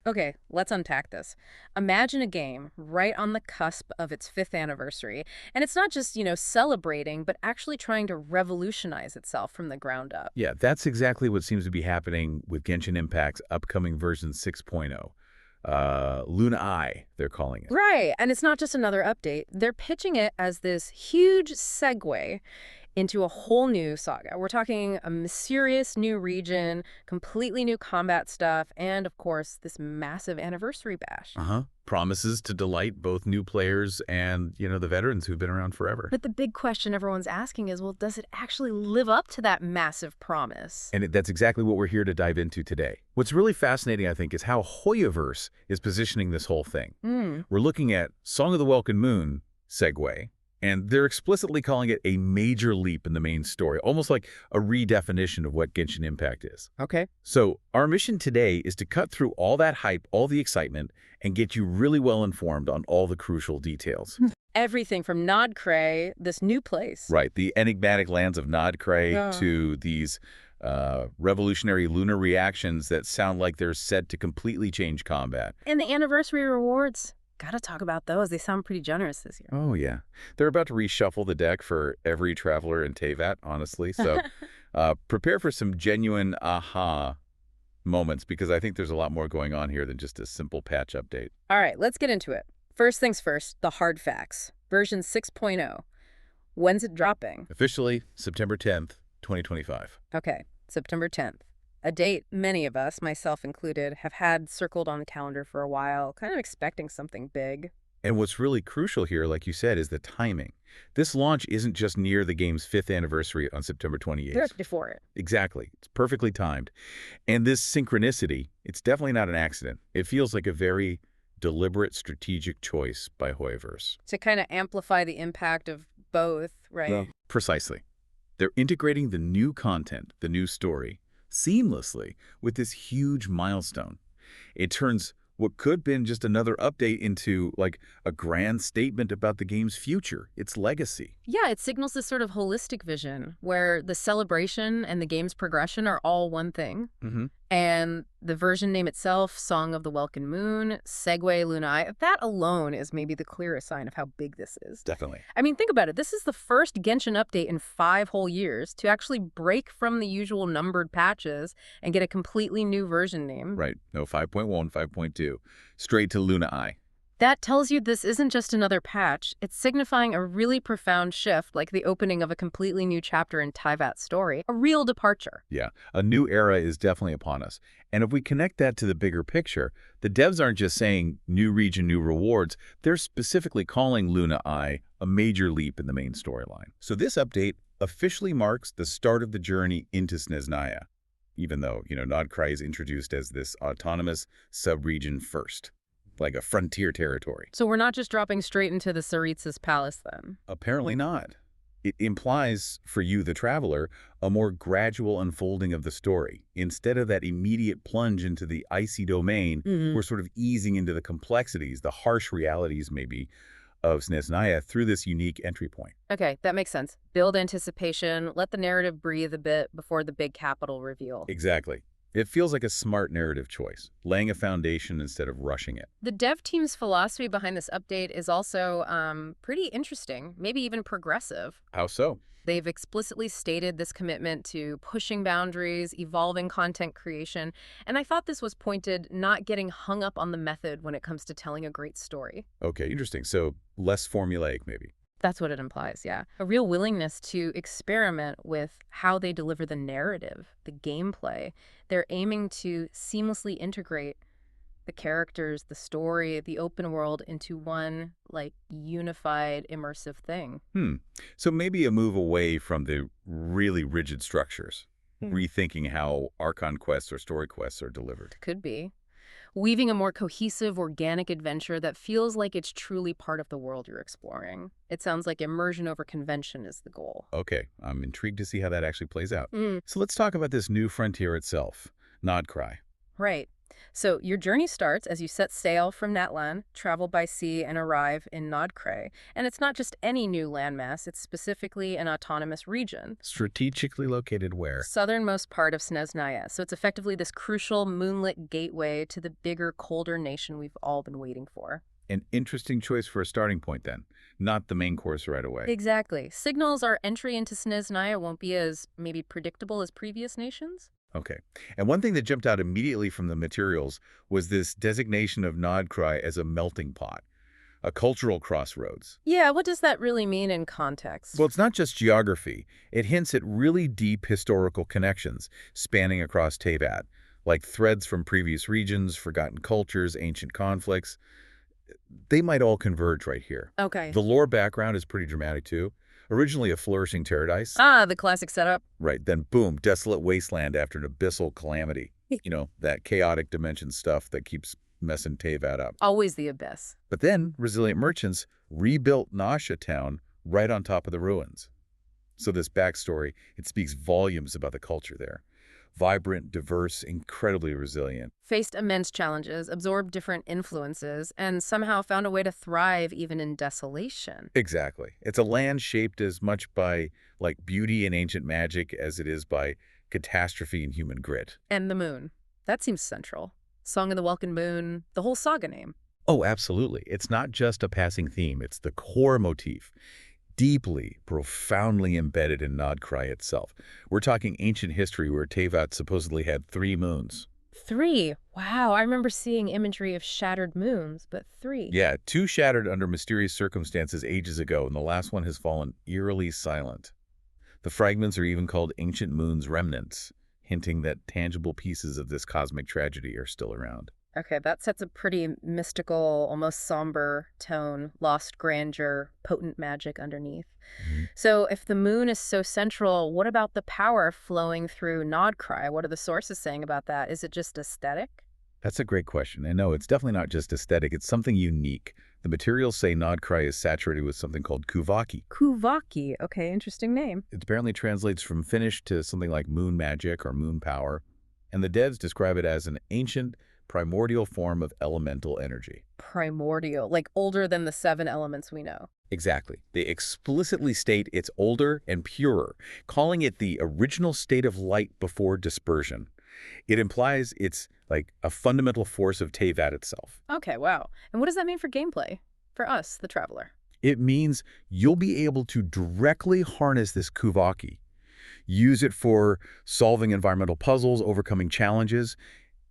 Okay, let's unpack this. Imagine a game right on the cusp of its fifth anniversary, and it's not just, celebrating, but actually trying to revolutionize itself from the ground up. Yeah, that's exactly what seems to be happening with Genshin Impact's upcoming version 6.0. Lunar-Eye, they're calling it. Right, and it's not just another update. They're pitching it as this huge segue into a whole new saga. We're talking a mysterious new region, completely new combat stuff, and of course, this massive anniversary bash. Uh-huh. Promises to delight both new players and, the veterans who've been around forever. But the big question everyone's asking is, well, does it actually live up to that massive promise? And that's exactly what we're here to dive into today. What's really fascinating, I think, is how Hoyoverse is positioning this whole thing. We're looking at Song of the Welkin Moon, segue, and they're explicitly calling it a major leap in the main story, almost like a redefinition of what Genshin Impact is. Okay. So our mission today is to cut through all that hype, all the excitement, and get you really well informed on all the crucial details. Everything from Nod-Krai, this new place. Right, the enigmatic lands of Nod-Krai to these revolutionary lunar reactions that sound like they're set to completely change combat. And the anniversary rewards. Gotta talk about those. They sound pretty generous this year. Oh, yeah. They're about to reshuffle the deck for every traveler in Teyvat, honestly. So prepare for some genuine aha moments, because I think there's a lot more going on here than just a simple patch update. All right, let's get into it. First things first, the hard facts. Version 6.0. When's it dropping? Officially, September 10th, 2025. Okay, September 10th. A date many of us, myself included, have had circled on the calendar for a while, kind of expecting something big. And what's really crucial here, like you said, is the timing. This launch isn't just near the game's 5th anniversary on September 28th. Directly before it. Exactly. It's perfectly timed. And this synchronicity, it's definitely not an accident. It feels like a very deliberate strategic choice by Hoyoverse. To kind of amplify the impact of both, right? Well, precisely. They're integrating the new content, the new story, seamlessly with this huge milestone. It turns what could have been just another update into like a grand statement about the game's future, its legacy. Yeah, it signals this sort of holistic vision where the celebration and the game's progression are all one thing. And the version name itself, Song of the Welkin Moon, Segue Lunai, that alone is maybe the clearest sign of how big this is. Definitely. I mean, think about it. This is the first Genshin update in 5 whole years to actually break from the usual numbered patches and get a completely new version name. Right. No, 5.1, 5.2. Straight to Lunar-Eye. That tells you this isn't just another patch. It's signifying a really profound shift, like the opening of a completely new chapter in Teyvat's story, a real departure. Yeah, a new era is definitely upon us. And if we connect that to the bigger picture, the devs aren't just saying new region, new rewards. They're specifically calling Lunar-Eye a major leap in the main storyline. So this update officially marks the start of the journey into Snezhnaya, even though, Nod-Krai is introduced as this autonomous sub-region first, like a frontier territory. So we're not just dropping straight into the Tsaritsa's palace then? Apparently not. It implies, for you, the traveler, a more gradual unfolding of the story. Instead of that immediate plunge into the icy domain, we're sort of easing into the complexities, the harsh realities, maybe, of Snezhnaya through this unique entry point. Okay, that makes sense. Build anticipation, let the narrative breathe a bit before the big capital reveal. Exactly. It feels like a smart narrative choice, laying a foundation instead of rushing it. The dev team's philosophy behind this update is also pretty interesting, maybe even progressive. How so? They've explicitly stated this commitment to pushing boundaries, evolving content creation, and I thought this was pointed, not getting hung up on the method when it comes to telling a great story. Okay, interesting. So less formulaic, maybe. That's what it implies, yeah. A real willingness to experiment with how they deliver the narrative, the gameplay. They're aiming to seamlessly integrate the characters, the story, the open world into one, unified, immersive thing. So maybe a move away from the really rigid structures, rethinking how Archon quests or story quests are delivered. Could be. Weaving a more cohesive, organic adventure that feels like it's truly part of the world you're exploring. It sounds like immersion over convention is the goal. Okay, I'm intrigued to see how that actually plays out. So let's talk about this new frontier itself, Nod-Krai. Right. So your journey starts as you set sail from Natlan, travel by sea, and arrive in Nod-Krai. And it's not just any new landmass, it's specifically an autonomous region. Strategically located where? Southernmost part of Snezhnaya. So it's effectively this crucial moonlit gateway to the bigger, colder nation we've all been waiting for. An interesting choice for a starting point then, not the main course right away. Exactly. Signals our entry into Snezhnaya won't be as maybe predictable as previous nations. Okay. And one thing that jumped out immediately from the materials was this designation of Nod-Krai as a melting pot, a cultural crossroads. Yeah, what does that really mean in context? Well, it's not just geography. It hints at really deep historical connections spanning across Teyvat, like threads from previous regions, forgotten cultures, ancient conflicts. They might all converge right here. Okay. The lore background is pretty dramatic, too. Originally a flourishing paradise. Ah, the classic setup. Right, then boom, desolate wasteland after an abyssal calamity. You know, that chaotic dimension stuff that keeps messing Teyvat up. Always the abyss. But then, resilient merchants rebuilt Nasha town right on top of the ruins. So this backstory, it speaks volumes about the culture there. Vibrant, diverse, incredibly resilient. Faced immense challenges, absorbed different influences, and somehow found a way to thrive even in desolation. Exactly. It's a land shaped as much by, like, beauty and ancient magic as it is by catastrophe and human grit. And the moon. That seems central. Song of the Welkin Moon, the whole saga name. Oh, absolutely. It's not just a passing theme. It's the core motif, deeply, profoundly embedded in Nod-Krai itself. We're talking ancient history where Teyvat supposedly had 3 moons. 3. Wow, I remember seeing imagery of shattered moons, but 3. Yeah, 2 shattered under mysterious circumstances ages ago, and the last one has fallen eerily silent. The fragments are even called ancient moon's remnants, hinting that tangible pieces of this cosmic tragedy are still around. Okay, that sets a pretty mystical, almost somber tone, lost grandeur, potent magic underneath. So if the moon is so central, what about the power flowing through Nod-Krai? What are the sources saying about that? Is it just aesthetic? That's a great question. And no, it's definitely not just aesthetic. It's something unique. The materials say Nod-Krai is saturated with something called kuvaki. Kuvaki. Okay, interesting name. It apparently translates from Finnish to something like moon magic or moon power. And the devs describe it as an ancient, primordial form of elemental energy. Primordial, like older than the 7 elements we know. Exactly. They explicitly state it's older and purer, calling it the original state of light before dispersion. It implies it's like a fundamental force of Teyvat itself. Okay, wow. And what does that mean for gameplay? For us, the traveler? It means you'll be able to directly harness this kuvaki, use it for solving environmental puzzles, overcoming challenges.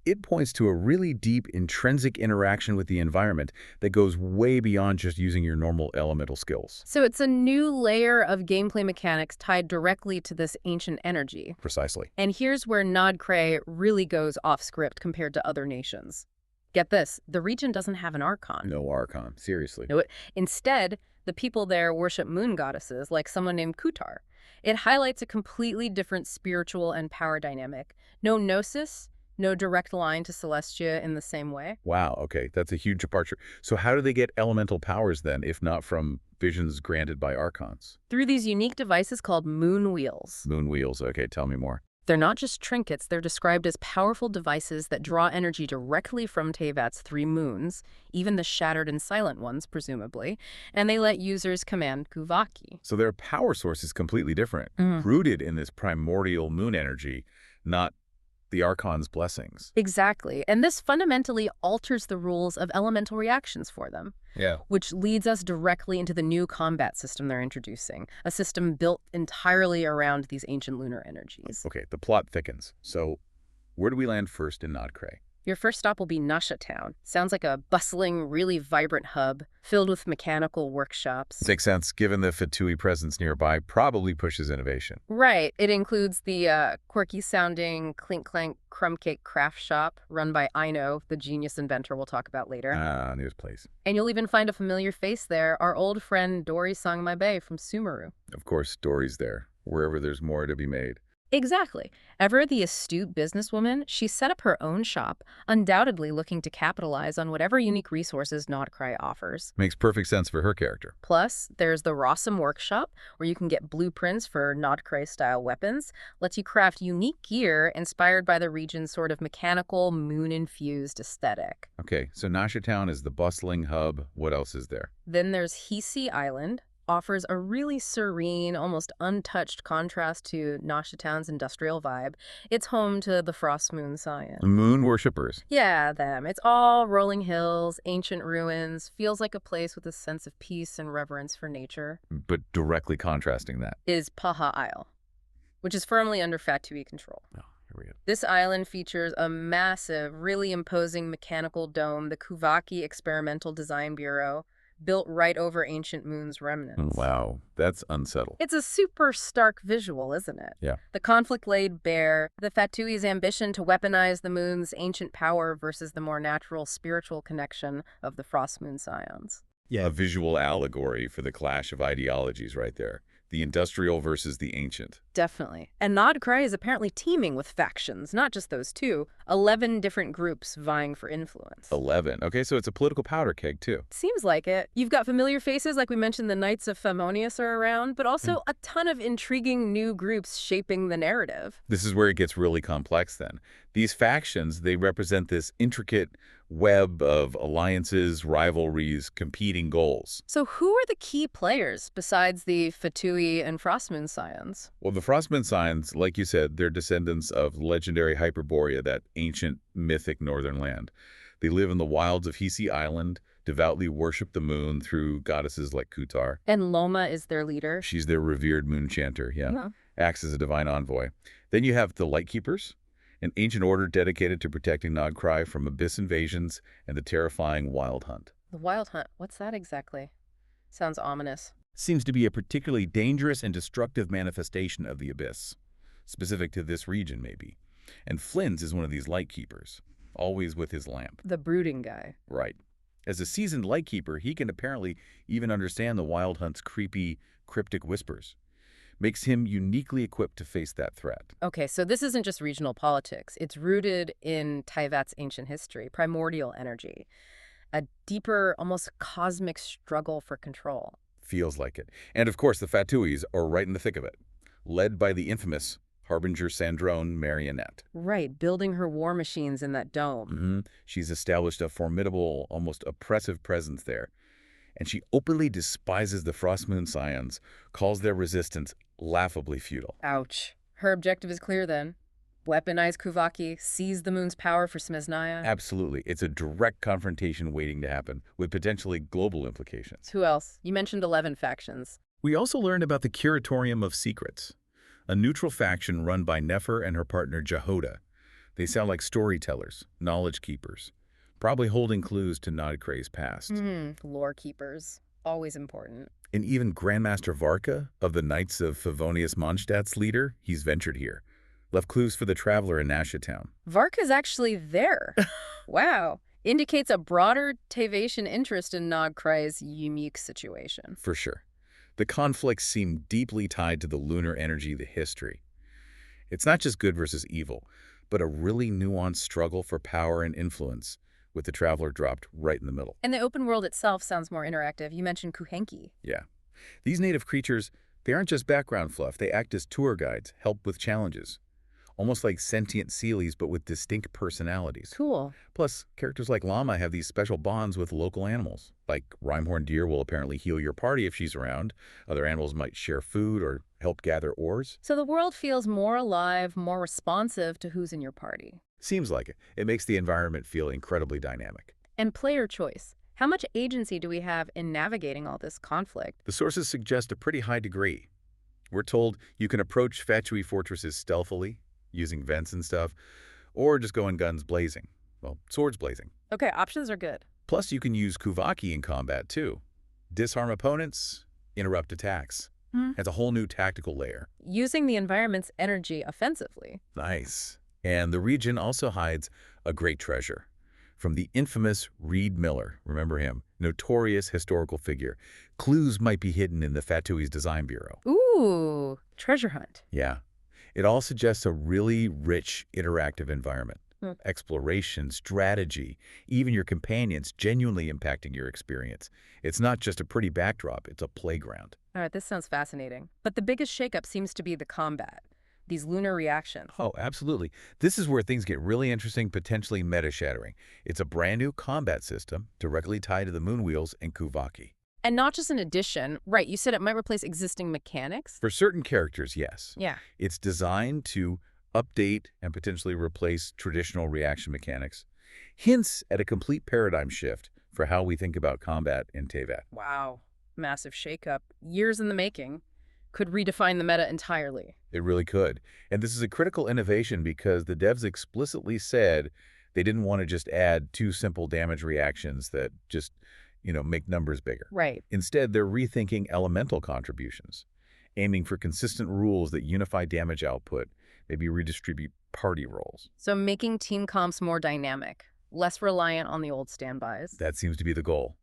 It points to a really deep intrinsic interaction with the environment that goes way beyond just using your normal elemental skills. So it's a new layer of gameplay mechanics tied directly to this ancient energy. Precisely. And here's where Nod-Krai really goes off script compared to other nations. Get this, the region doesn't have an Archon. No Archon, seriously. No, instead, the people there worship moon goddesses, like someone named Kutar. It highlights a completely different spiritual and power dynamic. No Gnosis, no direct line to Celestia in the same way. Wow, okay, that's a huge departure. So how do they get elemental powers then, if not from visions granted by Archons? Through these unique devices called moon wheels. Moon wheels, okay, tell me more. They're not just trinkets, they're described as powerful devices that draw energy directly from Teyvat's 3 moons, even the shattered and silent ones, presumably, and they let users command kuvaki. So their power source is completely different, rooted in this primordial moon energy, not the Archon's blessings. Exactly, and this fundamentally alters the rules of elemental reactions for them. Yeah. Which leads us directly into the new combat system they're introducing, a system built entirely around these ancient lunar energies. Okay, the plot thickens. So where do we land first in Nod-Krai? Your first stop will be Nasha Town. Sounds like a bustling, really vibrant hub, filled with mechanical workshops. Makes sense, given the Fatui presence nearby probably pushes innovation. Right. It includes the quirky-sounding clink-clank crumb cake craft shop run by Aino, the genius inventor we'll talk about later. News place. And you'll even find a familiar face there, our old friend Dori Sangmabe from Sumeru. Of course, Dory's there, wherever there's more to be made. Exactly. Ever the astute businesswoman, she set up her own shop, undoubtedly looking to capitalize on whatever unique resources Nod-Krai offers. Makes perfect sense for her character. Plus, there's the Rossum workshop, where you can get blueprints for Nod-Krai-style weapons, lets you craft unique gear inspired by the region's sort of mechanical, moon-infused aesthetic. Okay, so Nasha Town is the bustling hub. What else is there? Then there's Hisi Island, offers a really serene, almost untouched contrast to Nasha Town's industrial vibe. It's home to the Frost Moon Scion. Moon worshippers. Yeah, them. It's all rolling hills, ancient ruins, feels like a place with a sense of peace and reverence for nature. But directly contrasting that. Is Paha Isle, which is firmly under Fatui control. Oh, here we go. This island features a massive, really imposing mechanical dome, the Kuvaki Experimental Design Bureau, built right over ancient moon's remnants. Wow, that's unsettled. It's a super stark visual, isn't it? Yeah. The conflict laid bare, the Fatui's ambition to weaponize the moon's ancient power versus the more natural spiritual connection of the Frost Moon Scions. Yeah. A visual allegory for the clash of ideologies right there. The industrial versus the ancient. Definitely. And Nod-Krai is apparently teeming with factions, not just those two, 11 different groups vying for influence. 11. Okay, so it's a political powder keg, too. Seems like it. You've got familiar faces, like we mentioned, the Knights of Famonius are around, but also a ton of intriguing new groups shaping the narrative. This is where it gets really complex, then. These factions, they represent this intricate web of alliances, rivalries, competing goals. So who are the key players besides the Fatui and Frostmoon Scions? Well, the Frostmoon Scions, like you said, they're descendants of legendary Hyperborea, that ancient, mythic northern land. They live in the wilds of Hisi Island, devoutly worship the moon through goddesses like Kutar. And Lauma is their leader? She's their revered moon chanter, yeah. No. Acts as a divine envoy. Then you have the Lightkeepers, an ancient order dedicated to protecting Nod-Krai from abyss invasions and the terrifying Wild Hunt. The Wild Hunt, what's that exactly? Sounds ominous. Seems to be a particularly dangerous and destructive manifestation of the abyss, specific to this region maybe. And Flins is one of these Lightkeepers, always with his lamp. The brooding guy. Right. As a seasoned Lightkeeper, he can apparently even understand the Wild Hunt's creepy, cryptic whispers. Makes him uniquely equipped to face that threat. Okay, so this isn't just regional politics. It's rooted in Teyvat's ancient history, primordial energy, a deeper, almost cosmic struggle for control. Feels like it. And of course, the Fatuis are right in the thick of it, led by the infamous Harbinger Sandrone Marionette. Right, building her war machines in that dome. She's established a formidable, almost oppressive presence there. And she openly despises the Frostmoon Scions, calls their resistance laughably futile. Ouch. Her objective is clear then. Weaponize Kuvaki, seize the moon's power for Smeznaya. Absolutely. It's a direct confrontation waiting to happen, with potentially global implications. Who else? You mentioned 11 factions. We also learned about the Curatorium of Secrets, a neutral faction run by Nefer and her partner Jehoda. They sound like storytellers, knowledge keepers, probably holding clues to Nod-Krai's past. Lore keepers. Always important. And even Grandmaster Varka, of the Knights of Favonius Mondstadt's leader, he's ventured here. Left clues for the traveler in Nasha Town. Varka's actually there. Wow. Indicates a broader Teyvatian interest in Nod-Krai's unique situation. For sure. The conflicts seem deeply tied to the lunar energy, the history. It's not just good versus evil, but a really nuanced struggle for power and influence, with the traveler dropped right in the middle. And the open world itself sounds more interactive. You mentioned Kuhenki. Yeah. These native creatures, they aren't just background fluff. They act as tour guides, help with challenges. Almost like sentient Sealies, but with distinct personalities. Cool. Plus, characters like Lauma have these special bonds with local animals. Like Rimehorn Deer will apparently heal your party if she's around. Other animals might share food or help gather ores. So the world feels more alive, more responsive to who's in your party. Seems like it. It makes the environment feel incredibly dynamic. And player choice. How much agency do we have in navigating all this conflict? The sources suggest a pretty high degree. We're told you can approach Fatui fortresses stealthily, using vents and stuff, or just go in guns blazing. Well, swords blazing. Okay, options are good. Plus, you can use Kuvaki in combat, too. Disarm opponents, interrupt attacks. It's a whole new tactical layer. Using the environment's energy offensively. Nice. And the region also hides a great treasure. From the infamous Reed Miller, remember him, notorious historical figure. Clues might be hidden in the Fatui's Design Bureau. Ooh, treasure hunt. Yeah. It all suggests a really rich, interactive environment. Hmm. Exploration, strategy, even your companions genuinely impacting your experience. It's not just a pretty backdrop, it's a playground. All right, this sounds fascinating. But the biggest shakeup seems to be the combat, these lunar reactions. Oh, absolutely. This is where things get really interesting, potentially meta-shattering. It's a brand new combat system directly tied to the moon wheels and Kuvaki. And not just an addition. Right, you said it might replace existing mechanics? For certain characters, yes. Yeah. It's designed to update and potentially replace traditional reaction mechanics. Hints at a complete paradigm shift for how we think about combat in Teyvat. Wow. Massive shakeup. Years in the making. Could redefine the meta entirely. It really could. And this is a critical innovation because the devs explicitly said they didn't want to just add two simple damage reactions that just, make numbers bigger. Right. Instead, they're rethinking elemental contributions, aiming for consistent rules that unify damage output, maybe redistribute party roles. So making team comps more dynamic, less reliant on the old standbys. That seems to be the goal.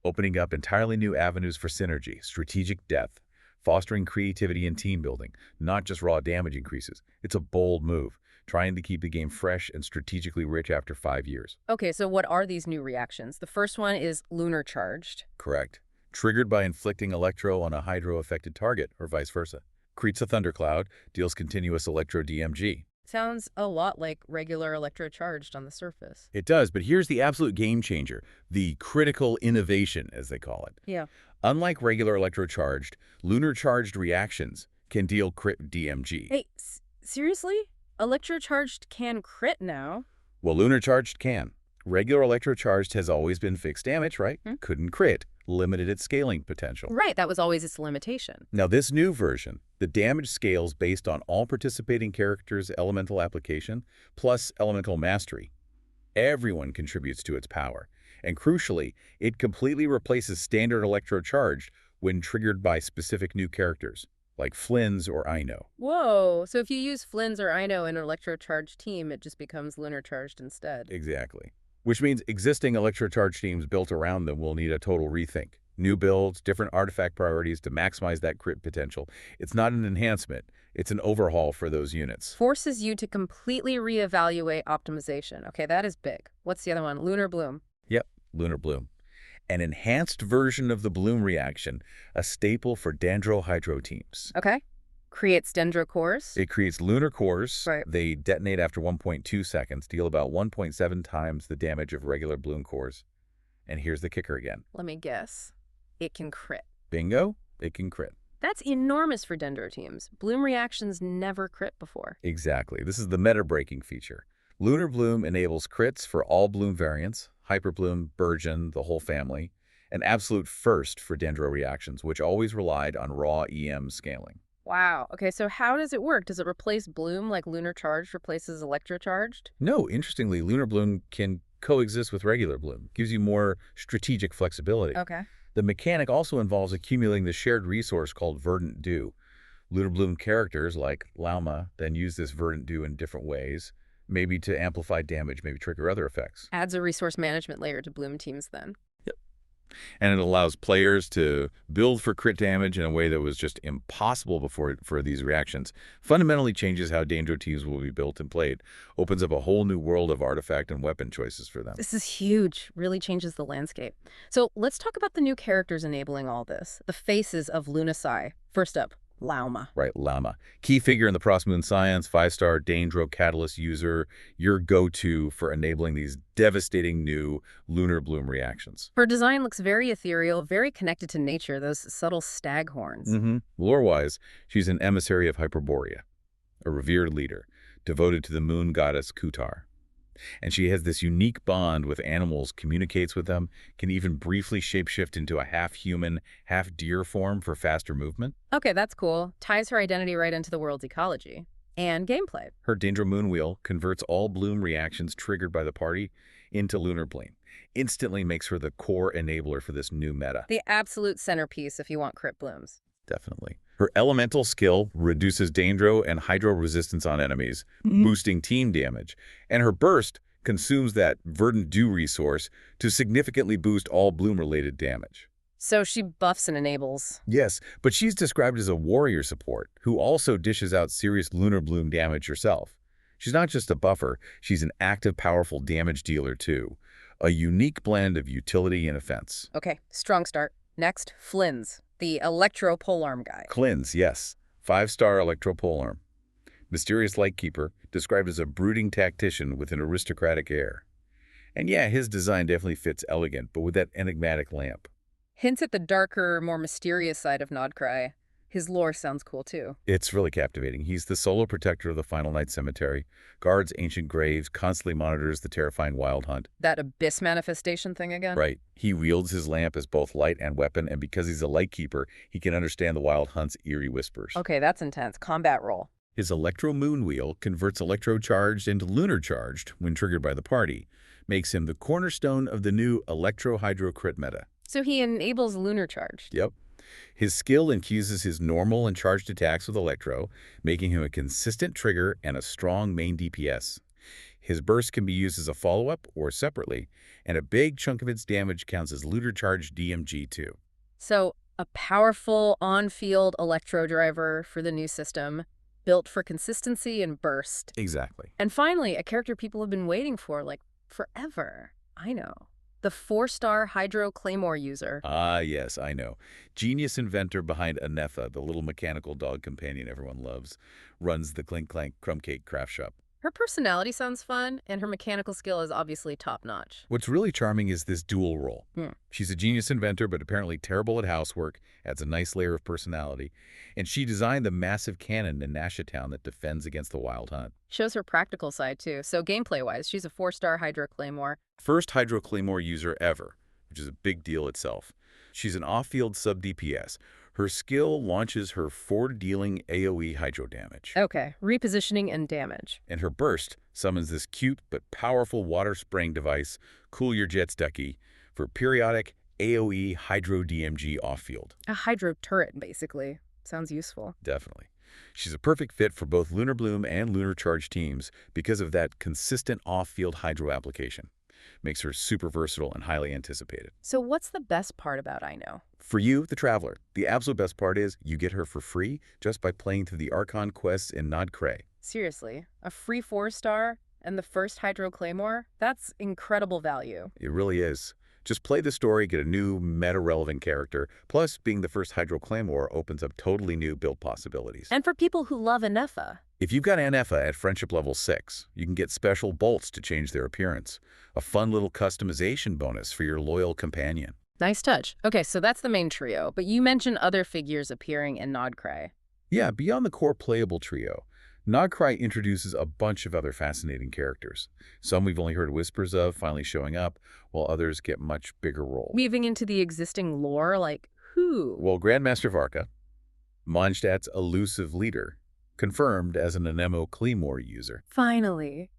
Opening up entirely new avenues for synergy, strategic depth, fostering creativity and team building, not just raw damage increases. It's a bold move, trying to keep the game fresh and strategically rich after 5 years. Okay, so what are these new reactions? The first one is Lunar-Charged. Correct. Triggered by inflicting Electro on a Hydro-affected target, or vice versa. Creates a thundercloud, deals continuous Electro DMG. Sounds a lot like regular Electro-Charged on the surface. It does, but here's the absolute game changer, the critical innovation, as they call it. Yeah. Unlike regular Electro-Charged, Lunar-Charged reactions can deal crit DMG. Hey, seriously? Electro-Charged can crit now? Well, Lunar-Charged can. Regular Electro-Charged has always been fixed damage, right? Couldn't crit, limited its scaling potential. Right, that was always its limitation. Now, this new version, the damage scales based on all participating characters' elemental application plus elemental mastery. Everyone contributes to its power. And crucially, it completely replaces standard Electro-Charged when triggered by specific new characters, like Flins or Aino. Whoa, so if you use Flins or Aino in an Electro-Charged team, it just becomes Lunar-Charged instead. Exactly. Which means existing Electro-Charged teams built around them will need a total rethink. New builds, different artifact priorities to maximize that crit potential. It's not an enhancement, it's an overhaul for those units. Forces you to completely reevaluate optimization. Okay, that is big. What's the other one? Lunar-Bloom. Yep, Lunar-Bloom. An enhanced version of the Bloom reaction, a staple for Dendro-Hydro teams. Okay. Creates Dendro cores. It creates lunar cores. Right. They detonate after 1.2 seconds, deal about 1.7 times the damage of regular Bloom cores. And here's the kicker again. Let me guess. It can crit. Bingo, it can crit. That's enormous for Dendro teams. Bloom reactions never crit before. Exactly. This is the meta-breaking feature. Lunar Bloom enables crits for all Bloom variants, Hyper Bloom, Burgeon, the whole family, an absolute first for Dendro reactions, which always relied on raw EM scaling. Wow. Okay, so how does it work? Does it replace Bloom like Lunar-Charged replaces Electro-Charged? No, interestingly, Lunar Bloom can coexist with regular Bloom. Gives you more strategic flexibility. Okay. The mechanic also involves accumulating the shared resource called Verdant Dew. Lunar Bloom characters like Lauma then use this Verdant Dew in different ways, maybe to amplify damage, maybe trigger other effects. Adds a resource management layer to Bloom teams then. And it allows players to build for crit damage in a way that was just impossible before for these reactions. Fundamentally changes how Dendro teams will be built and played. Opens up a whole new world of artifact and weapon choices for them. This is huge. Really changes the landscape. So let's talk about the new characters enabling all this. The faces of Lunasai. First up, Lauma. Right, Lauma. Key figure in the Pross-Moon Science, 5-star Dendro Catalyst user, your go-to for enabling these devastating new Lunar Bloom reactions. Her design looks very ethereal, very connected to nature, those subtle stag horns. Lore-wise, she's an emissary of Hyperborea, a revered leader, devoted to the moon goddess Kutar. And she has this unique bond with animals, communicates with them, can even briefly shapeshift into a half-human, half-deer form for faster movement. Okay, that's cool. Ties her identity right into the world's ecology. And gameplay. Her Dendro Moon Wheel converts all Bloom reactions triggered by the party into Lunar Bloom. Instantly makes her the core enabler for this new meta. The absolute centerpiece if you want crit blooms. Definitely. Her elemental skill reduces Dendro and Hydro resistance on enemies, boosting team damage. And her burst consumes that Verdant Dew resource to significantly boost all Bloom-related damage. So she buffs and enables. Yes, but she's described as a warrior support who also dishes out serious Lunar-Bloom damage herself. She's not just a buffer, she's an active, powerful damage dealer too. A unique blend of utility and offense. Okay, strong start. Next, Flins, the Electro polearm guy. Flins, yes. 5-star Electro polearm. Mysterious Lightkeeper, described as a brooding tactician with an aristocratic air. And yeah, his design definitely fits elegant, but with that enigmatic lamp. Hints at the darker, more mysterious side of Nod-Krai. His lore sounds cool too. It's really captivating. He's the solo protector of the Final Night Cemetery, guards ancient graves, constantly monitors the terrifying wild hunt. That abyss manifestation thing again? Right. He wields his lamp as both light and weapon, and because he's a light keeper, he can understand the wild hunt's eerie whispers. Okay, that's intense. Combat role. His Electro Moon Wheel converts Electro-Charged into Lunar-Charged when triggered by the party, makes him the cornerstone of the new Electro+Hydro crit meta. So he enables Lunar-Charged. Yep. His skill infuses his normal and charged attacks with Electro, making him a consistent trigger and a strong main DPS. His burst can be used as a follow-up or separately, and a big chunk of its damage counts as Lunar-Charged DMG too. So a powerful on-field Electro driver for the new system, built for consistency and burst. Exactly. And finally, a character people have been waiting for, like, forever. Aino. The 4-star Hydro Claymore user. Ah, yes, I know. Genius inventor behind Anefa, the little mechanical dog companion everyone loves, runs the Clink Clank Crumb Cake craft shop. Her personality sounds fun, and her mechanical skill is obviously top-notch. What's really charming is this dual role. Hmm. She's a genius inventor, but apparently terrible at housework, adds a nice layer of personality, and she designed the massive cannon in Nashatown that defends against the wild hunt. Shows her practical side, too. So gameplay-wise, she's a 4-star Hydro Claymore. First Hydro Claymore user ever, which is a big deal itself. She's an off-field sub-DPS. Her skill launches her forward-dealing AoE hydro damage. Okay, repositioning and damage. And her burst summons this cute but powerful water-spraying device, Cool Your Jets Ducky, for periodic AoE hydro DMG off-field. A Hydro turret, basically. Sounds useful. Definitely. She's a perfect fit for both Lunar-Bloom and Lunar-Charged teams because of that consistent off-field hydro application. Makes her super versatile and highly anticipated. So what's the best part about Aino? For you, the Traveler, the absolute best part is you get her for free just by playing through the Archon quests in Nod-Krai. Seriously, a free 4-star and the first Hydro Claymore? That's incredible value. It really is. Just play the story, get a new meta-relevant character, plus being the first Hydro Claymore opens up totally new build possibilities. And for people who love Anefa. If you've got Anefa at Friendship Level 6, you can get special bolts to change their appearance. A fun little customization bonus for your loyal companion. Nice touch. Okay, so that's the main trio, but you mentioned other figures appearing in Nod-Krai. Yeah, beyond the core playable trio, Nod-Krai introduces a bunch of other fascinating characters. Some we've only heard whispers of finally showing up, while others get much bigger roles. Weaving into the existing lore, like who? Well, Grandmaster Varka, Mondstadt's elusive leader, confirmed as an Anemo Claymore user. Finally,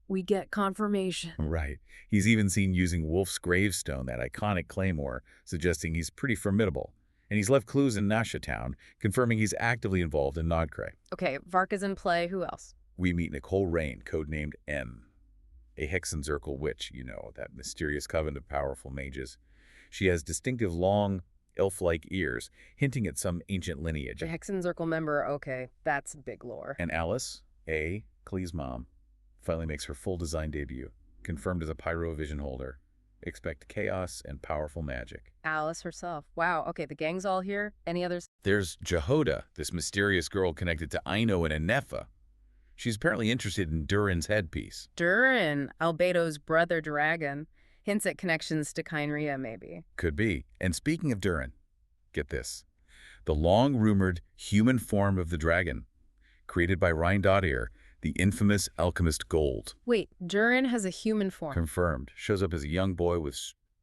we get confirmation. Right. He's even seen using Wolf's Gravestone, that iconic Claymore, suggesting he's pretty formidable. And he's left clues in Nashatown, confirming he's actively involved in Nod-Krai. Okay, Varka's in play. Who else? We meet Nicole Rain, codenamed M, a Hexenzirkel witch, you know, that mysterious coven of powerful mages. She has distinctive long, elf-like ears, hinting at some ancient lineage. The Hexenzirkel member, okay, that's big lore. And Alice, A, Klee's mom, finally makes her full design debut, confirmed as a Pyro Vision holder. Expect chaos and powerful magic. Alice herself. Wow, okay, the gang's all here. Any others? There's Jehoda, this mysterious girl connected to Aino and Anefa. She's apparently interested in Durin's headpiece. Durin, Albedo's brother dragon. Hints at connections to Kynria, maybe. Could be. And speaking of Durin, get this. The long-rumored human form of the dragon, created by Rhine-Dottir, the infamous alchemist Gold. Wait, Durin has a human form. Confirmed. Shows up as a young boy with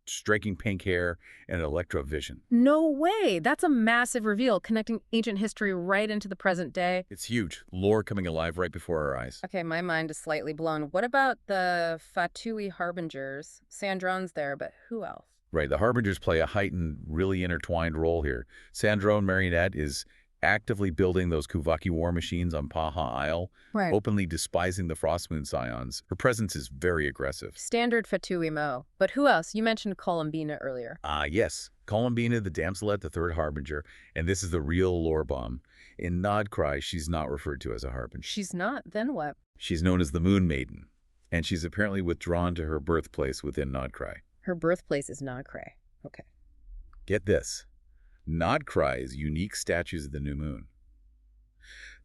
striking pink hair and electro vision. No way! That's a massive reveal, connecting ancient history right into the present day. It's huge. Lore coming alive right before our eyes. Okay, my mind is slightly blown. What about the Fatui Harbingers? Sandron's there, but who else? Right, the Harbingers play a heightened, really intertwined role here. Sandrone Marionette is actively building those Kuvaki war machines on Paha Isle, Right. openly despising the Frostmoon Scions. Her presence is very aggressive. Standard Fatui Mo. But who else? You mentioned Columbina earlier. Yes. Columbina, the Damselet, the Third Harbinger, and this is the real lore bomb. In Nod-Krai, she's not referred to as a Harbinger. She's not, then what? She's known as the Moon Maiden, and she's apparently withdrawn to her birthplace within Nod-Krai. Her birthplace is Nod-Krai. Okay. Get this. Nod-Krai is unique statues of the new moon.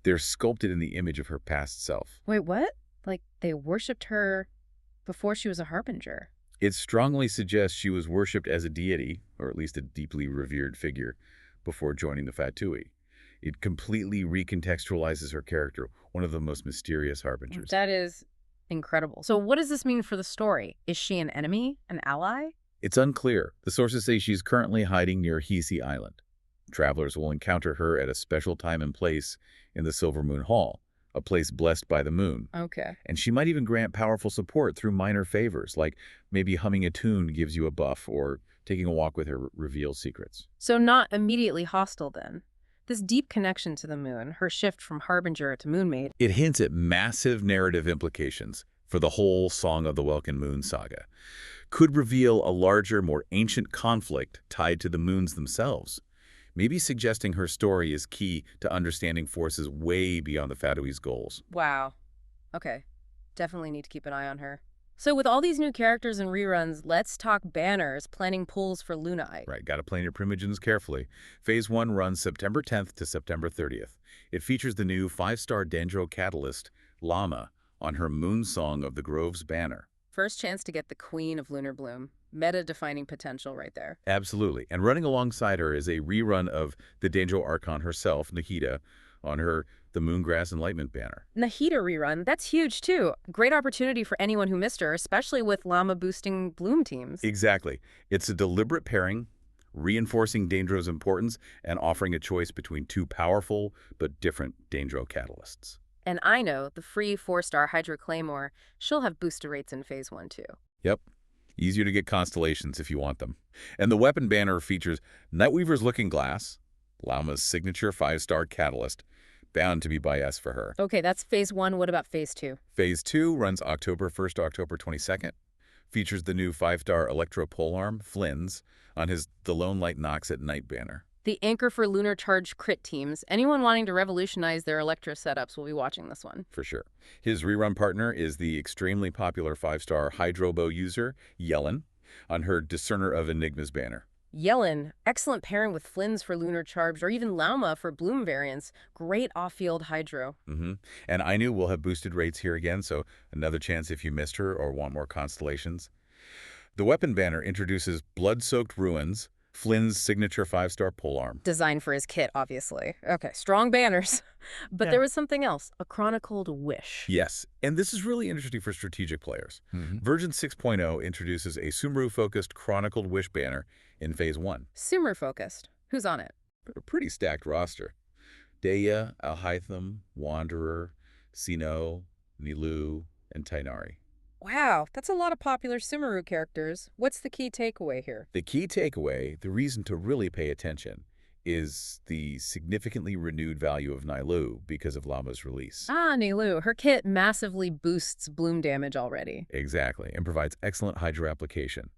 They're sculpted in the image of her past self. Wait, what? Like, they worshipped her before she was a Harbinger. It strongly suggests she was worshipped as a deity, or at least a deeply revered figure, before joining the Fatui. It completely recontextualizes her character, one of the most mysterious harbingers. That is incredible. So what does this mean for the story? Is she an enemy? An ally? It's unclear. The sources say she's currently hiding near Hisi Island. Travelers will encounter her at a special time and place in the Silver Moon Hall, a place blessed by the moon. Okay. And she might even grant powerful support through minor favors, like maybe humming a tune gives you a buff, or taking a walk with her reveals secrets. So not immediately hostile then. This deep connection to the moon, her shift from Harbinger to Moonmaid. It hints at massive narrative implications for the whole Song of the Welkin Moon saga. Could reveal a larger, more ancient conflict tied to the moons themselves, maybe suggesting her story is key to understanding forces way beyond the Fatui's goals. Wow. Okay. Definitely need to keep an eye on her. So with all these new characters and reruns, let's talk banners, planning pulls for Lunite. Right, gotta plan your primogens carefully. Phase 1 runs September 10th to September 30th. It features the new 5-star Dendro catalyst, Lauma, on her Moon Song of the Groves banner. First chance to get the Queen of Lunar-Bloom. Meta-defining potential right there. Absolutely. And running alongside her is a rerun of the Dendro Archon herself, Nahida, on her The Moongrass Enlightenment banner. Nahida rerun, that's huge too. Great opportunity for anyone who missed her, especially with Lauma boosting Bloom teams. Exactly. It's a deliberate pairing, reinforcing Dendro's importance and offering a choice between two powerful but different Dendro catalysts. And Aino, the free 4-star Hydro Claymore, she'll have booster rates in Phase 1 too. Yep. Easier to get constellations if you want them. And the weapon banner features Nightweaver's Looking Glass, Lauma's signature 5-star catalyst, bound to be by S for her. Okay, that's Phase 1. What about Phase 2? Phase 2 runs October 1st to October 22nd, features the new 5-star Electro polearm, Flins, on his The Lone Light Knocks at Night banner. The anchor for Lunar-Charged crit teams. Anyone wanting to revolutionize their Electro setups will be watching this one. For sure. His rerun partner is the extremely popular 5-star Hydro Bow user, Yellen, on her Discerner of Enigmas banner. Yellen, excellent pairing with Flins for Lunar-Charged, or even Lauma for Bloom variants. Great off-field Hydro. And Aino will have boosted rates here again, so another chance if you missed her or want more constellations. The weapon banner introduces Blood-Soaked Ruins, Flynn's signature 5-star polearm. Designed for his kit, obviously. Okay, strong banners. But there was something else, a Chronicled Wish. Yes, and this is really interesting for strategic players. Version 6.0 introduces a Sumru-focused Chronicled Wish banner in Phase 1. Sumer-focused. Who's on it? A pretty stacked roster. Deya, Alhaitham, Wanderer, Sino, Nilu, and Tainari. Wow, that's a lot of popular Sumeru characters. What's the key takeaway here? The key takeaway, the reason to really pay attention, is the significantly renewed value of Nilu because of Lauma's release. Ah, Nilu. Her kit massively boosts Bloom damage already. Exactly, and provides excellent Hydro application.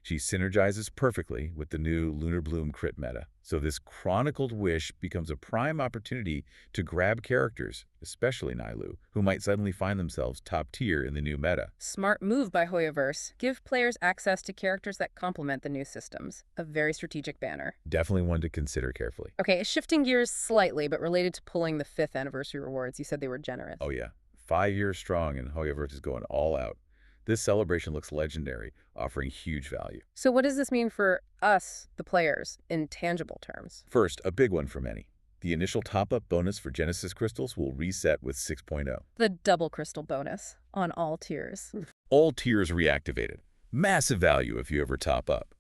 She synergizes perfectly with the new Lunar-Bloom crit meta. So this Chronicled Wish becomes a prime opportunity to grab characters, especially Nilu, who might suddenly find themselves top tier in the new meta. Smart move by Hoyoverse. Give players access to characters that complement the new systems. A very strategic banner. Definitely one to consider carefully. Okay, shifting gears slightly, but related to pulling the 5th anniversary rewards. You said they were generous. Oh yeah, 5 years strong and Hoyoverse is going all out. This celebration looks legendary, offering huge value. So what does this mean for us, the players, in tangible terms? First, a big one for many. The initial top-up bonus for Genesis crystals will reset with 6.0. The double crystal bonus on all tiers. All tiers reactivated. Massive value if you ever top up.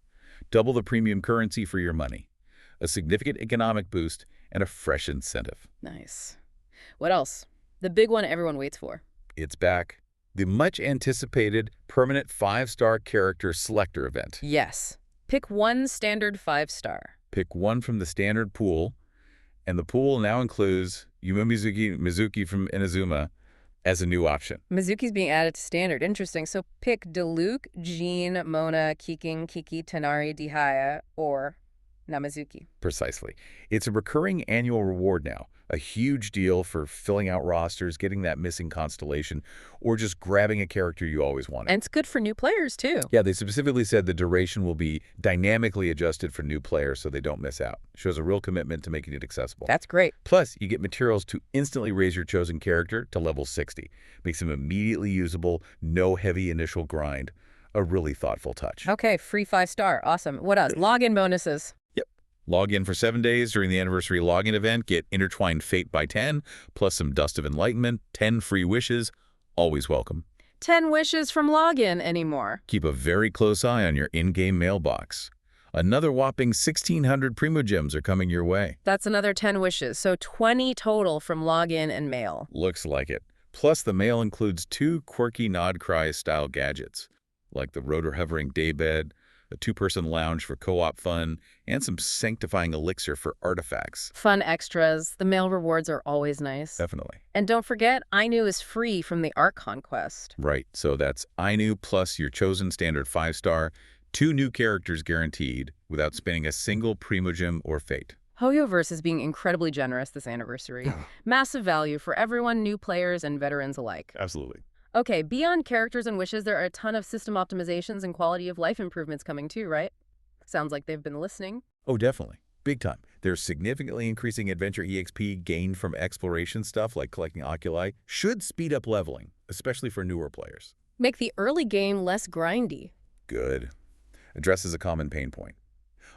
Double the premium currency for your money. A significant economic boost and a fresh incentive. Nice. What else? The big one everyone waits for. It's back. The much-anticipated permanent 5-star character selector event. Yes. Pick one standard 5-star. Pick one from the standard pool And the pool now includes Yuma Mizuki from Inazuma as a new option. Mizuki's being added to standard. Interesting. So pick Diluc, Jean, Mona, Kiking, Kiki, Tanari, Dihaya, or Namazuki. Precisely. It's a recurring annual reward now, a huge deal for filling out rosters, getting that missing constellation, or just grabbing a character you always wanted. And it's good for new players, too. Yeah, they specifically said the duration will be dynamically adjusted for new players so they don't miss out. Shows a real commitment to making it accessible. That's great. Plus, you get materials to instantly raise your chosen character to level 60. Makes him immediately usable, no heavy initial grind. A really thoughtful touch. Okay, free 5-star. Awesome. What else? Login bonuses. Log in for 7 days during the anniversary login event, get Intertwined Fate by 10, plus some Dust of Enlightenment, 10 free wishes, always welcome. 10 wishes from login anymore. Keep a very close eye on your in-game mailbox. Another whopping 1,600 Primogems are coming your way. That's another 10 wishes, so 20 total from login and mail. Looks like it. Plus, the mail includes 2 quirky Nod-Krai style gadgets, like the rotor hovering daybed, a 2-person lounge for co-op fun, and some sanctifying elixir for artifacts. Fun extras. The mail rewards are always nice. Definitely. And don't forget, Aino is free from the Archon quest. Right, so that's Aino plus your chosen standard 5-star, 2 new characters guaranteed without spending a single Primogem or Fate. Hoyoverse is being incredibly generous this anniversary. Massive value for everyone, new players and veterans alike. Absolutely. Okay, beyond characters and wishes, there are a ton of system optimizations and quality of life improvements coming too, right? Sounds like they've been listening. Oh, definitely. Big time. There's significantly increasing adventure EXP gained from exploration stuff like collecting oculi. Should speed up leveling, especially for newer players. Make the early game less grindy. Good. Addresses a common pain point.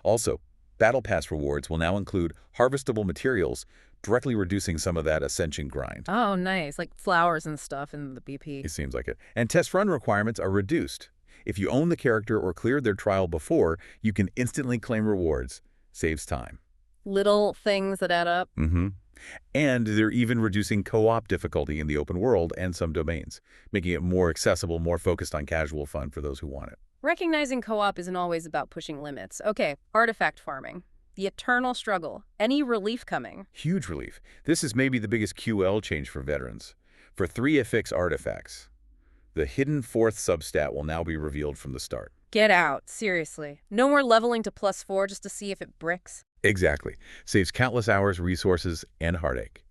Also, Battle Pass rewards will now include harvestable materials, directly reducing some of that ascension grind. Oh, nice. Like flowers and stuff in the BP. It seems like it. And test run requirements are reduced. If you own the character or cleared their trial before, you can instantly claim rewards. Saves time. Little things that add up. And they're even reducing co-op difficulty in the open world and some domains, making it more accessible, more focused on casual fun for those who want it. Recognizing co-op isn't always about pushing limits. Okay, artifact farming. The eternal struggle. Any relief coming? Huge relief. This is maybe the biggest QL change for veterans. For 3 affix artifacts, the hidden 4th substat will now be revealed from the start. Get out. Seriously. No more leveling to +4 just to see if it bricks. Exactly. Saves countless hours, resources, and heartache.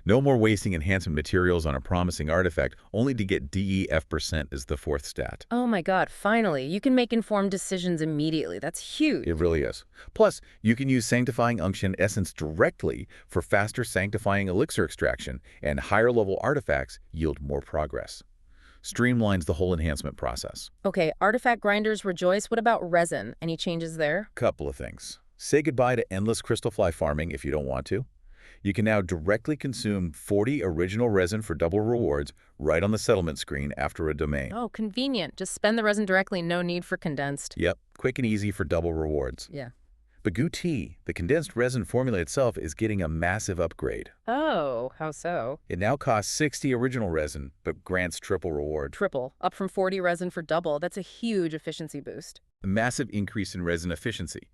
No more wasting enhancement materials on a promising artifact only to get DEF% as the 4th stat. Oh my god, finally. You can make informed decisions immediately. That's huge. It really is. Plus, you can use Sanctifying Unction Essence directly for faster sanctifying elixir extraction, and higher-level artifacts yield more progress. Streamlines the whole enhancement process. Okay, artifact grinders rejoice. What about resin? Any changes there? Couple of things. Say goodbye to endless crystal fly farming if you don't want to. You can now directly consume 40 original resin for double rewards right on the settlement screen after a domain. Oh, convenient. Just spend the resin directly, no need for condensed. Yep, quick and easy for double rewards. Yeah. Bagoo Tea, the condensed resin formula itself, is getting a massive upgrade. Oh, how so? It now costs 60 original resin, but grants triple reward. Triple. Up from 40 resin for double. That's a huge efficiency boost. A massive increase in resin efficiency.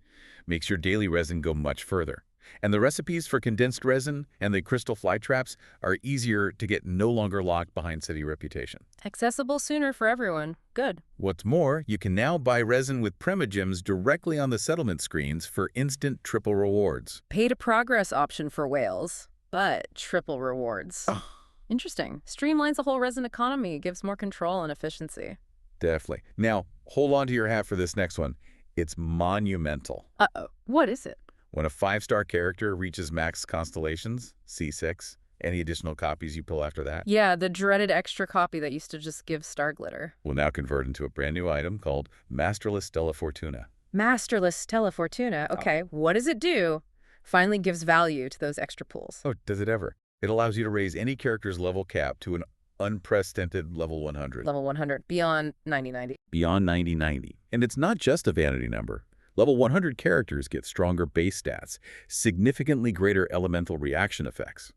Makes your daily resin go much further. And the recipes for condensed resin and the crystal fly traps are easier to get, no longer locked behind city reputation. Accessible sooner for everyone. Good. What's more, you can now buy resin with Primogems directly on the settlement screens for instant triple rewards. Pay to progress option for whales, but triple rewards. Oh. Interesting. Streamlines the whole resin economy, gives more control and efficiency. Definitely. Now, hold on to your hat for this next one. It's monumental. Uh-oh. What is it? When a 5-star character reaches max constellations, C6, any additional copies you pull after that Yeah, the dreaded extra copy that used to just give star glitter. will now convert into a brand new item called Masterless Stella Fortuna. Masterless Stella Fortuna. Okay, what does it do? Finally gives value to those extra pools. Oh, does it ever? It allows you to raise any character's level cap to an unprecedented level 100. Level 100, beyond 9090. Beyond 9090. And it's not just a vanity number. Level 100 characters get stronger base stats, significantly greater elemental reaction effects,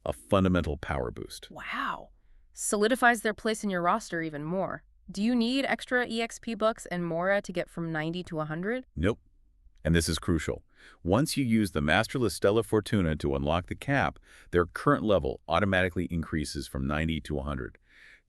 a fundamental power boost. Wow. Solidifies their place in your roster even more. Do you need extra EXP books and Mora to get from 90 to 100? Nope. And this is crucial. Once you use the Masterless Stella Fortuna to unlock the cap, their current level automatically increases from 90 to 100.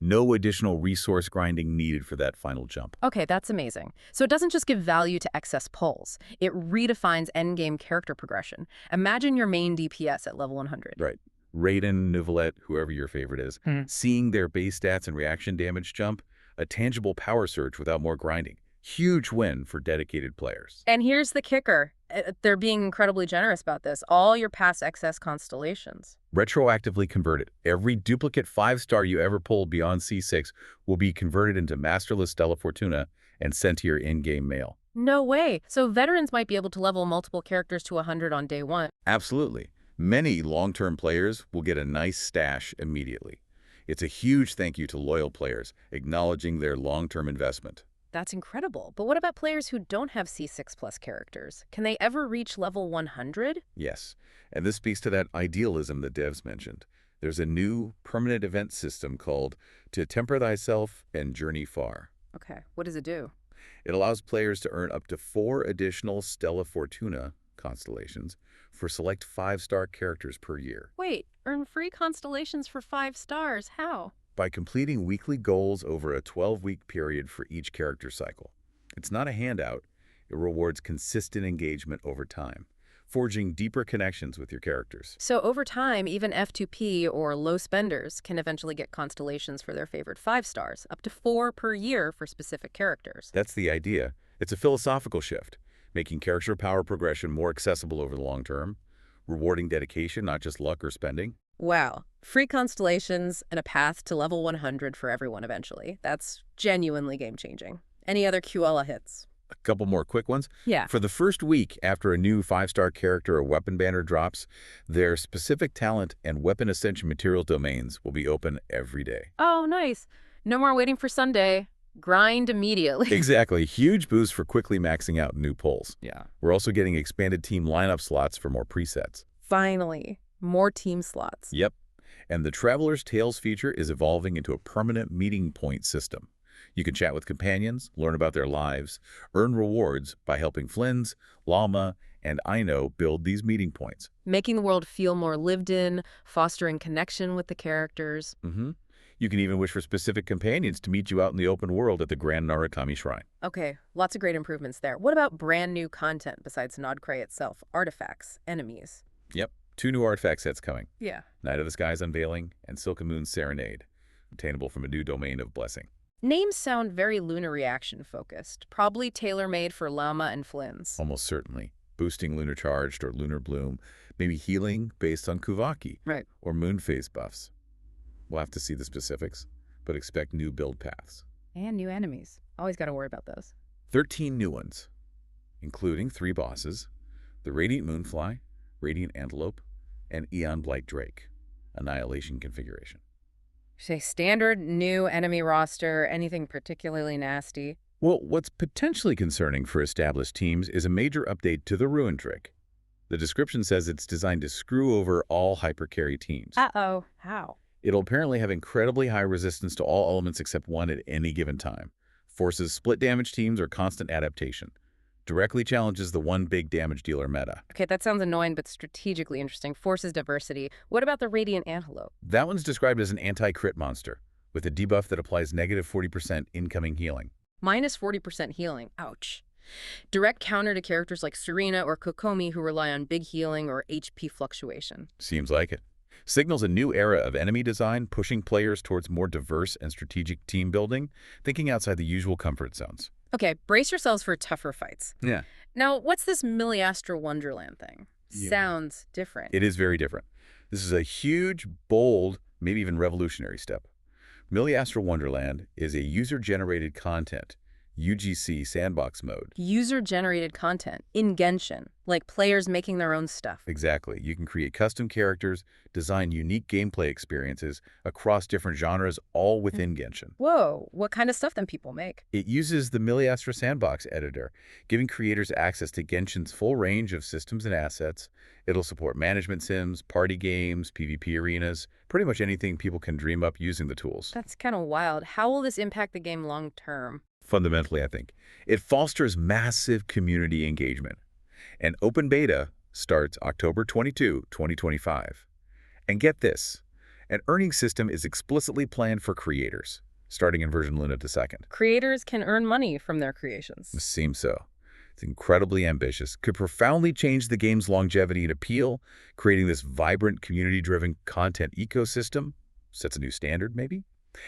No additional resource grinding needed for that final jump. Okay, that's amazing. So it doesn't just give value to excess pulls. It redefines endgame character progression. Imagine your main DPS at level 100. Right. Raiden, Neuvillette, whoever your favorite is, seeing their base stats and reaction damage jump, a tangible power surge without more grinding. Huge win for dedicated players. And here's the kicker. They're being incredibly generous about this. All your past excess constellations. Retroactively converted. Every duplicate 5-star you ever pulled beyond C6 will be converted into Masterless Stella Fortuna and sent to your in-game mail. No way. So veterans might be able to level multiple characters to 100 on day one. Absolutely. Many long-term players will get a nice stash immediately. It's a huge thank you to loyal players, acknowledging their long-term investment. That's incredible. But what about players who don't have C6 plus characters? Can they ever reach level 100? Yes, and this speaks to that idealism that devs mentioned. There's a new permanent event system called To Temper Thyself and Journey Far. Okay, what does it do? It allows players to earn up to 4 additional Stella Fortuna constellations for select 5-star characters per year. Wait, earn free constellations for 5 stars. How? By completing weekly goals over a 12-week period for each character cycle. It's not a handout. It rewards consistent engagement over time, forging deeper connections with your characters. So over time, even F2P or low spenders can eventually get constellations for their favorite 5 stars, up to 4 per year for specific characters. That's the idea. It's a philosophical shift, making character power progression more accessible over the long term, rewarding dedication, not just luck or spending. Wow. Free constellations and a path to level 100 for everyone eventually. That's genuinely game-changing. Any other QOL hits? A couple more quick ones. Yeah. For the first week after a new 5-star character or weapon banner drops, their specific talent and weapon ascension material domains will be open every day. Oh, nice. No more waiting for Sunday. Grind immediately. Exactly. Huge boost for quickly maxing out new pulls. Yeah. We're also getting expanded team lineup slots for more presets. Finally, more team slots. Yep. And the Traveler's Tales feature is evolving into a permanent meeting point system. You can chat with companions, learn about their lives, earn rewards by helping Flins, Lauma, and Aino build these meeting points. Making the world feel more lived in, fostering connection with the characters. You can even wish for specific companions to meet you out in the open world at the Grand Narukami Shrine. Okay, lots of great improvements there. What about brand new content besides Nod-Krai itself? Artifacts, enemies. Yep, 2 new artifact sets coming. Yeah. Night of the Sky's Unveiling and Silken Moon's Serenade, obtainable from a new domain of blessing. Names sound very Lunar Reaction focused, probably tailor-made for Lauma and Flins. Almost certainly. Boosting Lunar-Charged or Lunar-Bloom, maybe healing based on Kuvaki. Right. Or moon phase buffs. We'll have to see the specifics, but expect new build paths. And new enemies. Always got to worry about those. 13 new ones, including 3 bosses, the Radiant Moonfly, Radiant Antelope, and Aeon Blight Drake, Annihilation configuration. Say standard new enemy roster, anything particularly nasty? Well, what's potentially concerning for established teams is a major update to the Ruin Trick. The description says it's designed to screw over all hypercarry teams. Uh-oh. How? It'll apparently have incredibly high resistance to all elements except one at any given time. Forces split damage teams or constant adaptation. Directly challenges the one big damage dealer meta. Okay, that sounds annoying but strategically interesting. Forces diversity. What about the Radiant Antelope? That one's described as an anti-crit monster, with a debuff that applies negative 40% incoming healing. Minus 40% healing. Ouch. Direct counter to characters like Serena or Kokomi who rely on big healing or HP fluctuation. Seems like it. Signals a new era of enemy design, pushing players towards more diverse and strategic team building, thinking outside the usual comfort zones. Okay, brace yourselves for tougher fights. Yeah. Now, what's this Miliastra Wonderland thing? Yeah. Sounds different. It is very different. This is a huge, bold, maybe even revolutionary step. Miliastra Wonderland is a user-generated content, UGC sandbox mode. User-generated content in Genshin, like players making their own stuff. Exactly. You can create custom characters, design unique gameplay experiences across different genres, all within Genshin. Whoa, what kind of stuff then people make? It uses the Miliastra Sandbox editor, giving creators access to Genshin's full range of systems and assets. It'll support management sims, party games, PvP arenas, pretty much anything people can dream up using the tools. That's kind of wild. How will this impact the game long term? Fundamentally, I think, it fosters massive community engagement. And open beta starts October 22, 2025. And get this, an earning system is explicitly planned for creators, starting in version Luna 2nd. Creators can earn money from their creations. Seems so. It's incredibly ambitious, could profoundly change the game's longevity and appeal, creating this vibrant, community-driven content ecosystem. Sets a new standard, maybe?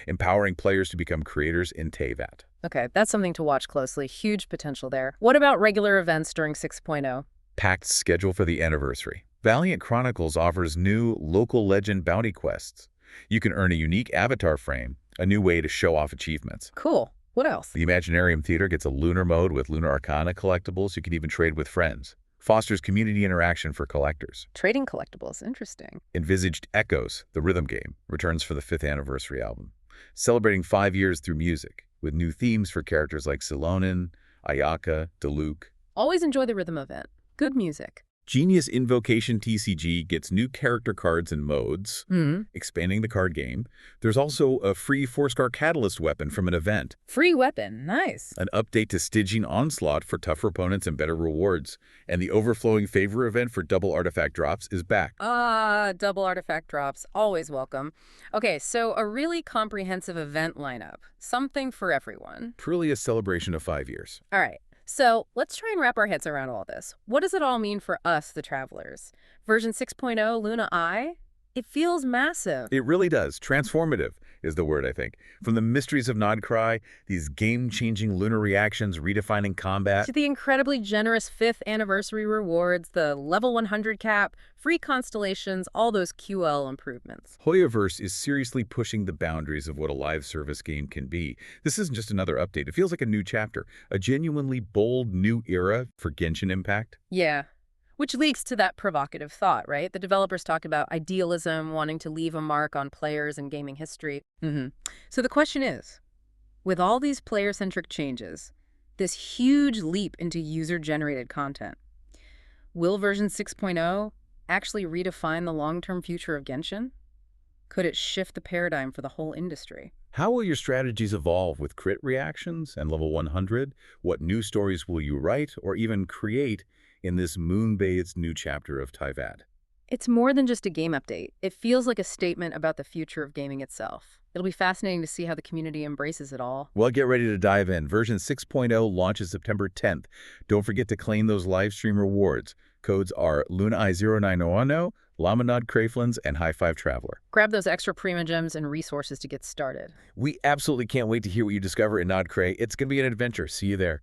Empowering players to become creators in Teyvat. Okay, that's something to watch closely. Huge potential there. What about regular events during 6.0? Packed schedule for the anniversary. Valiant Chronicles offers new local legend bounty quests. You can earn a unique avatar frame, a new way to show off achievements. Cool. What else? The Imaginarium Theater gets a lunar mode with Lunar Arcana collectibles you can even trade with friends. Fosters community interaction for collectors. Trading collectibles. Interesting. Envisaged Echoes, the rhythm game, returns for the 5th anniversary album, celebrating 5 years through music, with new themes for characters like Silonin, Ayaka, Diluc. Always enjoy the rhythm event. Good music. Genius Invocation TCG gets new character cards and modes, expanding the card game. There's also a free 4-star Catalyst weapon from an event. Free weapon. Nice. An update to Stygian Onslaught for tougher opponents and better rewards. And the Overflowing Favor event for double artifact drops is back. Double artifact drops. Always welcome. Okay, so a really comprehensive event lineup. Something for everyone. Truly a celebration of 5 years. All right. So let's try and wrap our heads around all this. What does it all mean for us, the travelers? Version 6.0 Luna I? It feels massive. It really does. Transformative is the word, I think. From the mysteries of Nod-Krai, these game-changing lunar reactions redefining combat, To the incredibly generous 5th anniversary rewards, the level 100 cap, free constellations, all those QL improvements. Hoyoverse is seriously pushing the boundaries of what a live service game can be. This isn't just another update. It feels like a new chapter, a genuinely bold new era for Genshin Impact. Yeah. Which leads to that provocative thought, right? The developers talk about idealism, wanting to leave a mark on players and gaming history. So the question is, with all these player-centric changes, this huge leap into user-generated content, will version 6.0 actually redefine the long-term future of Genshin? Could it shift the paradigm for the whole industry? How will your strategies evolve with crit reactions and level 100? What new stories will you write or even create in this moon-bathed new chapter of Teyvat? It's more than just a game update. It feels like a statement about the future of gaming itself. It'll be fascinating to see how the community embraces it all. Well, get ready to dive in. Version 6.0 launches September 10th. Don't forget to claim those live stream rewards. Codes are LunaI0910, Lauma Nod-Krai, Flins, and High Five Traveler. Grab those extra Prima gems and resources to get started. We absolutely can't wait to hear what you discover in Nod-Krai. It's going to be an adventure. See you there.